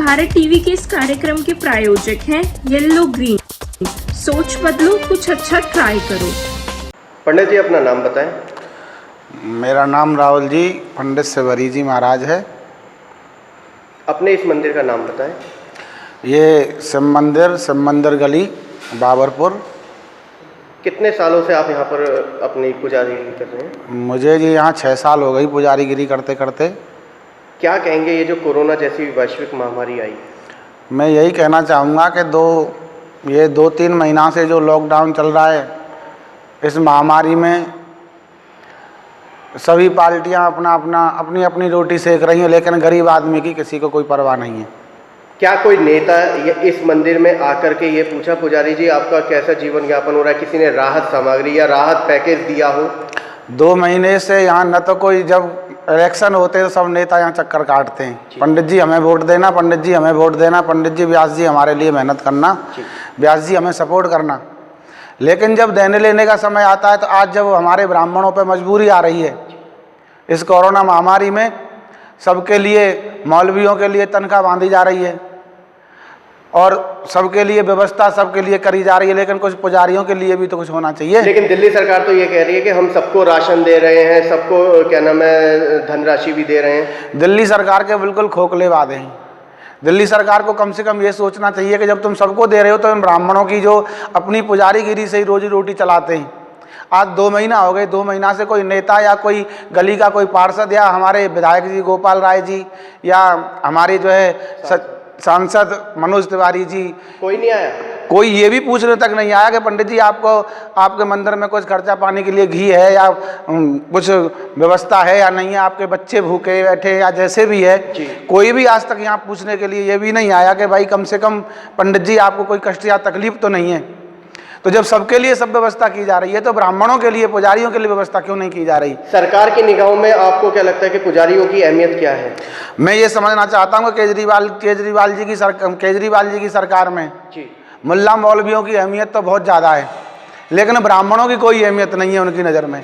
Bharat TV के इस कार्यक्रम के प्रायोजक हैं येलो ग्रीन। सोच बदलो, कुछ अच्छा ट्राई करो। पंडित जी अपना नाम बताएं। मेरा नाम राहुल जी पंडित सेवरी जी महाराज है। अपने इस मंदिर का नाम बताएं। ये शिव मंदिर गली बाबरपुर। कितने सालों से आप यहाँ पर अपनी पुजारीगिरी कर रहे हैं? मुझे जी यहाँ 6 साल हो गई पुजारीगिरी करते करते। क्या कहेंगे ये जो कोरोना जैसी वैश्विक महामारी आई? मैं यही कहना चाहूँगा कि 2-3 महीना से जो लॉकडाउन चल रहा है, इस महामारी में सभी पार्टियां अपनी अपनी रोटी सेक रही हैं, लेकिन गरीब आदमी की किसी को कोई परवाह नहीं है। क्या कोई नेता इस मंदिर में आकर के ये पूछा, पुजारी जी आपका कैसा जीवन यापन हो रहा है? किसी ने राहत सामग्री या राहत पैकेज दिया हो? 2 महीने से यहाँ न तो कोई, जब इलेक्शन होते हैं तो सब नेता यहाँ चक्कर काटते हैं, पंडित जी हमें वोट देना, पंडित जी हमें वोट देना, पंडित जी व्यास जी हमारे लिए मेहनत करना, व्यास जी हमें सपोर्ट करना। लेकिन जब देने लेने का समय आता है तो आज जब हमारे ब्राह्मणों पर मजबूरी आ रही है इस कोरोना महामारी में, सबके लिए, मौलवियों के लिए तनख्वाह बांधी जा रही है और सबके लिए व्यवस्था सबके लिए करी जा रही है, लेकिन कुछ पुजारियों के लिए भी तो कुछ होना चाहिए। लेकिन दिल्ली सरकार तो ये कह रही है कि हम सबको राशन दे रहे हैं, सबको क्या नाम है धनराशि भी दे रहे हैं। दिल्ली सरकार के बिल्कुल खोखले वादे हैं। दिल्ली सरकार को कम से कम ये सोचना चाहिए कि जब तुम सबको दे रहे हो तो इन ब्राह्मणों की जो अपनी पुजारीगिरी से ही रोजी रोटी चलाते हैं, आज 2 महीना हो गए, 2 महीना से कोई नेता या कोई गली का कोई पार्षद या हमारे विधायक जी गोपाल राय जी या हमारे जो है सांसद मनोज तिवारी जी, कोई नहीं आया। कोई ये भी पूछने तक नहीं आया कि पंडित जी आपको आपके मंदिर में कुछ खर्चा पाने के लिए घी है या कुछ व्यवस्था है या नहीं है, आपके बच्चे भूखे बैठे या जैसे भी है। कोई भी आज तक यहाँ पूछने के लिए ये भी नहीं आया कि भाई कम से कम पंडित जी आपको कोई कष्ट या तकलीफ तो नहीं है। तो जब सबके लिए सब व्यवस्था की जा रही है तो ब्राह्मणों के लिए, पुजारियों के लिए व्यवस्था क्यों नहीं की जा रही? सरकार की निगाहों में आपको क्या लगता है कि पुजारियों की अहमियत क्या है? मैं ये समझना चाहता हूँ कि केजरीवाल जी की सरकार में मुल्ला मौलवियों की अहमियत तो बहुत ज़्यादा है, लेकिन ब्राह्मणों की कोई अहमियत नहीं है उनकी नज़र में।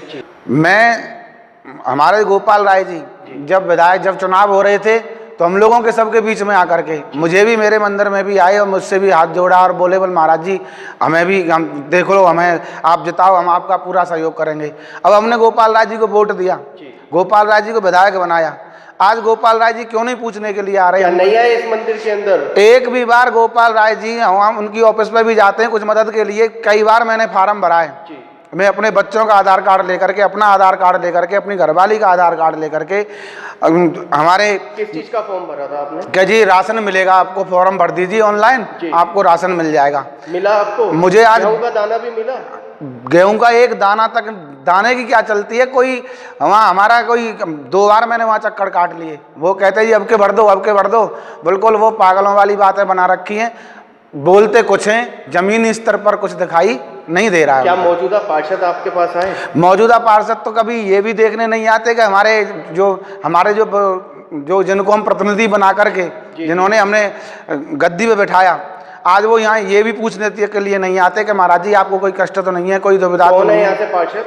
हमारे गोपाल राय जी जब चुनाव हो रहे थे तो हम लोगों के सबके बीच में आकर के मुझे भी, मेरे मंदिर में भी आए और मुझसे भी हाथ जोड़ा और बोले, बोल महाराज जी हमें भी, हम देख लो, हमें आप जिताओ, हम आपका पूरा सहयोग करेंगे। अब हमने गोपाल राय जी को वोट दिया, गोपाल राय जी को विधायक बनाया। आज गोपाल राय जी क्यों नहीं पूछने के लिए आ रहे हैं? नहीं आए इस मंदिर के अंदर एक भी बार गोपाल राय जी, हम उनकी ऑफिस में भी जाते हैं कुछ मदद के लिए। कई बार मैंने फार्म भरा है, मैं अपने बच्चों का आधार कार्ड लेकर के, अपना आधार कार्ड लेकर के, अपनी घरवाली का आधार कार्ड लेकर के। हमारे किस चीज का फॉर्म भरा था आपने? क्या जी, राशन मिलेगा आपको, फॉर्म भर दीजिए ऑनलाइन, आपको राशन मिल जाएगा। मिला आपको? मुझे आज गेहूं का दाना भी मिला। गेहूं का एक दाना तक, दाने की क्या चलती है, कोई वहाँ हमारा कोई 2 बार मैंने वहाँ चक्कर काट लिए। वो कहते जी अब के भर दो, अब के भर दो। बिल्कुल वो पागलों वाली बातें बना रखी हैं, बोलते कुछ हैं, जमीनी स्तर पर कुछ दिखाई नहीं दे रहा है। क्या मौजूदा पार्षद आपके पास आए? मौजूदा पार्षद तो कभी ये भी देखने नहीं आते कि हमारे जो जिनको हम प्रतिनिधि बना करके, जिन्होंने हमने गद्दी पे बिठाया, आज वो यहाँ ये भी पूछने के लिए नहीं आते कि महाराज जी आपको कोई कष्ट तो नहीं है, कोई दुविधा तो नहीं है। यहाँ से पार्षद?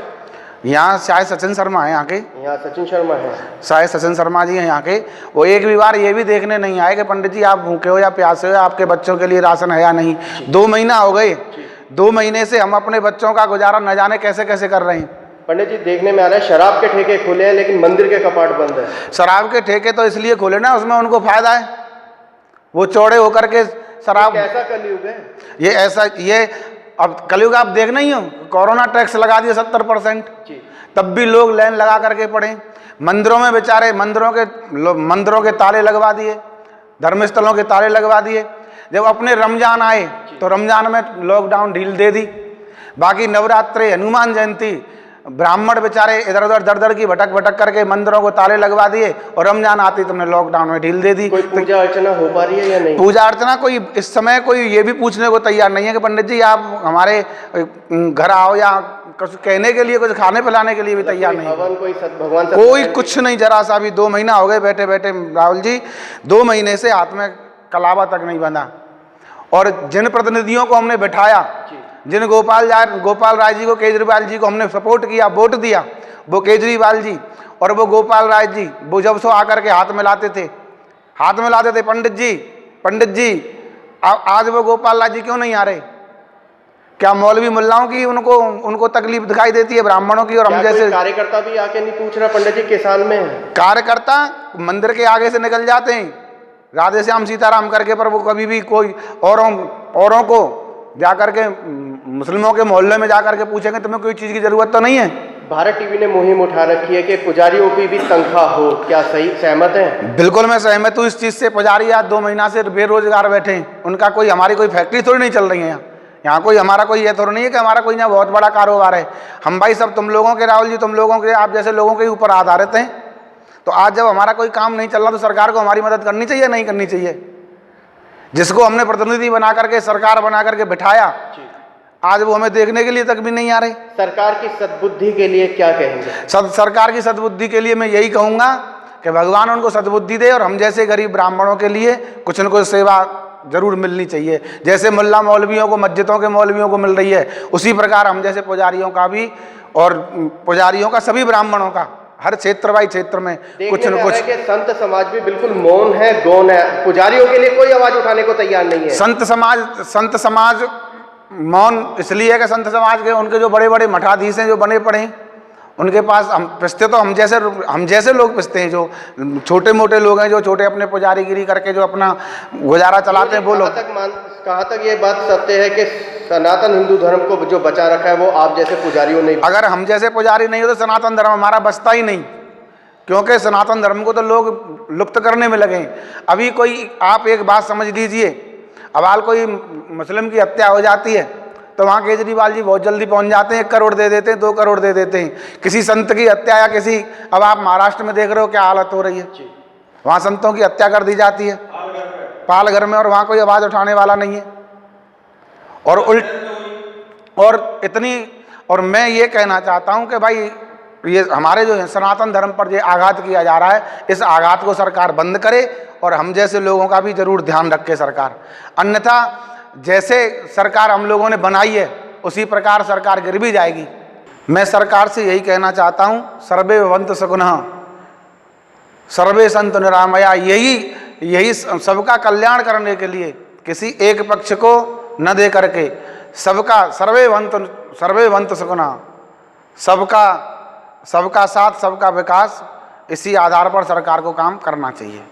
यहाँ शायद सचिन शर्मा है, यहाँ के सचिन शर्मा है, शायद सचिन शर्मा जी हैं यहाँ के। वो एक भी बार ये भी देखने नहीं आए कि पंडित जी आप भूखे हो या प्यासे हो, आपके बच्चों के लिए राशन है या नहीं। 2 महीना हो गए, 2 महीने से हम अपने बच्चों का गुजारा न जाने कैसे कैसे कर रहे हैं। पंडित जी देखने में आ रहा है शराब के ठेके खुले हैं लेकिन मंदिर के कपाट बंद है। शराब के ठेके तो इसलिए खोले ना, उसमें उनको फायदा है, वो चौड़े होकर के शराब। कैसा कलयुग है ये? ऐसा ये अब कलयुग आप देख नहीं हो, कोरोना टैक्स लगा दिया 70%, तब भी लोग लाइन लगा करके पड़े। मंदिरों में बेचारे, मंदिरों के ताले लगवा दिए, धर्मस्थलों के ताले लगवा दिए। जब अपने रमजान आए तो रमजान में लॉकडाउन ढील दे दी, बाकी नवरात्रि, हनुमान जयंती, ब्राह्मण बेचारे इधर उधर दर दर की भटक करके मंदिरों को ताले लगवा दिए और रमजान आती तुमने लॉकडाउन में ढील दे दी। कोई पूजा अर्चना हो पा रही है या नहीं? पूजा अर्चना कोई इस समय कोई ये भी पूछने को तैयार नहीं है कि पंडित जी आप हमारे घर आओ, या कुछ कहने के लिए, कुछ खाने पिलाने के लिए भी तैयार नहीं। कोई कुछ नहीं, जरा सा भी। 2 महीना हो गए बैठे बैठे राहुल जी, 2 महीने से हाथ में कलावा तक नहीं बंधा। और जिन प्रतिनिधियों को हमने बैठाया, जिन गोपाल राय जी को, केजरीवाल जी को हमने सपोर्ट किया, वोट दिया, वो केजरीवाल जी और वो गोपाल राय जी, वो जब सो आकर के हाथ मिलाते थे पंडित जी पंडित जी आज वो गोपाल लाल जी क्यों नहीं आ रहे? क्या मौलवी मुल्लाओं की उनको तकलीफ दिखाई देती है ब्राह्मणों की? और हम जैसे कार्यकर्ता भी आके नहीं पूछ रहा पंडित जी किसान में है? कार्यकर्ता मंदिर के आगे से निकल जाते हैं राधे श्याम सीताराम करके, पर वो कभी भी कोई औरों को जाकर के मुस्लिमों के मोहल्ले में जाकर के पूछेंगे तुम्हें कोई चीज़ की ज़रूरत तो नहीं है? भारत टीवी ने मुहिम उठा रखी है कि पुजारियों की भी तनख्वाह हो, क्या सही सहमत हैं? बिल्कुल मैं सहमत हूँ इस चीज़ से। पुजारी आज 2 महीना से बेरोजगार बैठे हैं, उनका कोई हमारी कोई फैक्ट्री थोड़ी नहीं चल रही है यहाँ कोई हमारा कोई ये थोड़ा नहीं है कि हमारा कोई यहाँ बहुत बड़ा कारोबार है। हम भाई सब तुम लोगों के, राहुल जी तुम लोगों के, आप जैसे लोगों के ऊपर आधारित हैं। तो आज जब हमारा कोई काम नहीं चल रहा तो सरकार को हमारी मदद करनी चाहिए, नहीं करनी चाहिए? जिसको हमने प्रतिनिधि बना करके सरकार बना करके बिठाया, आज वो हमें देखने के लिए तक भी नहीं आ रहे। सरकार की सद्बुद्धि के लिए क्या कहेंगे? सरकार की सद्बुद्धि के लिए मैं यही कहूँगा कि भगवान उनको सद्बुद्धि दे और हम जैसे गरीब ब्राह्मणों के लिए कुछ न कुछ सेवा जरूर मिलनी चाहिए। जैसे मुल्ला मौलवियों को, मस्जिदों के मौलवियों को मिल रही है, उसी प्रकार हम जैसे पुजारियों का भी, और पुजारियों का, सभी ब्राह्मणों का, हर क्षेत्र बाई क्षेत्र में कुछ न कुछ। संत समाज भी बिल्कुल मौन है, गौन है, पुजारियों के लिए कोई आवाज उठाने को तैयार नहीं है। संत समाज मौन इसलिए है कि संत समाज के उनके जो बड़े बड़े मठाधीश हैं, जो बने पड़े हैं, उनके पास हम पिसते तो हम जैसे लोग पिसते हैं, जो छोटे मोटे लोग हैं, जो छोटे अपने पुजारीगिरी करके जो अपना गुजारा चलाते हैं, वो लोग। कहाँ तक ये बात सत्य है कि सनातन हिंदू धर्म को जो बचा रखा है वो आप जैसे पुजारियों ने? अगर हम जैसे पुजारी नहीं हो तो सनातन धर्म हमारा बचता ही नहीं, क्योंकि सनातन धर्म को तो लोग लुप्त करने में लगे। अभी कोई, आप एक बात समझ लीजिए, अब हाल कोई मुस्लिम की हत्या हो जाती है तो वहाँ केजरीवाल जी बहुत जल्दी पहुँच जाते हैं, 1 करोड़ दे देते हैं, 2 करोड़ दे देते हैं। किसी संत की हत्या या किसी, अब आप महाराष्ट्र में देख रहे हो क्या हालत हो रही है, वहाँ संतों की हत्या कर दी जाती है पालघर में, और वहाँ कोई आवाज़ उठाने वाला नहीं है। और मैं ये कहना चाहता हूँ कि भाई ये हमारे जो सनातन धर्म पर ये आघात किया जा रहा है, इस आघात को सरकार बंद करे और हम जैसे लोगों का भी जरूर ध्यान रखे सरकार। अन्यथा जैसे सरकार हम लोगों ने बनाई है उसी प्रकार सरकार गिर भी जाएगी। मैं सरकार से यही कहना चाहता हूँ, सर्वे भवन्तु सुखिनः सर्वे सन्तु निरामया, यही सबका कल्याण करने के लिए किसी एक पक्ष को न दे करके सबका, सर्वे भवन्तु सुखिनः, सबका साथ, सबका विकास, इसी आधार पर सरकार को काम करना चाहिए।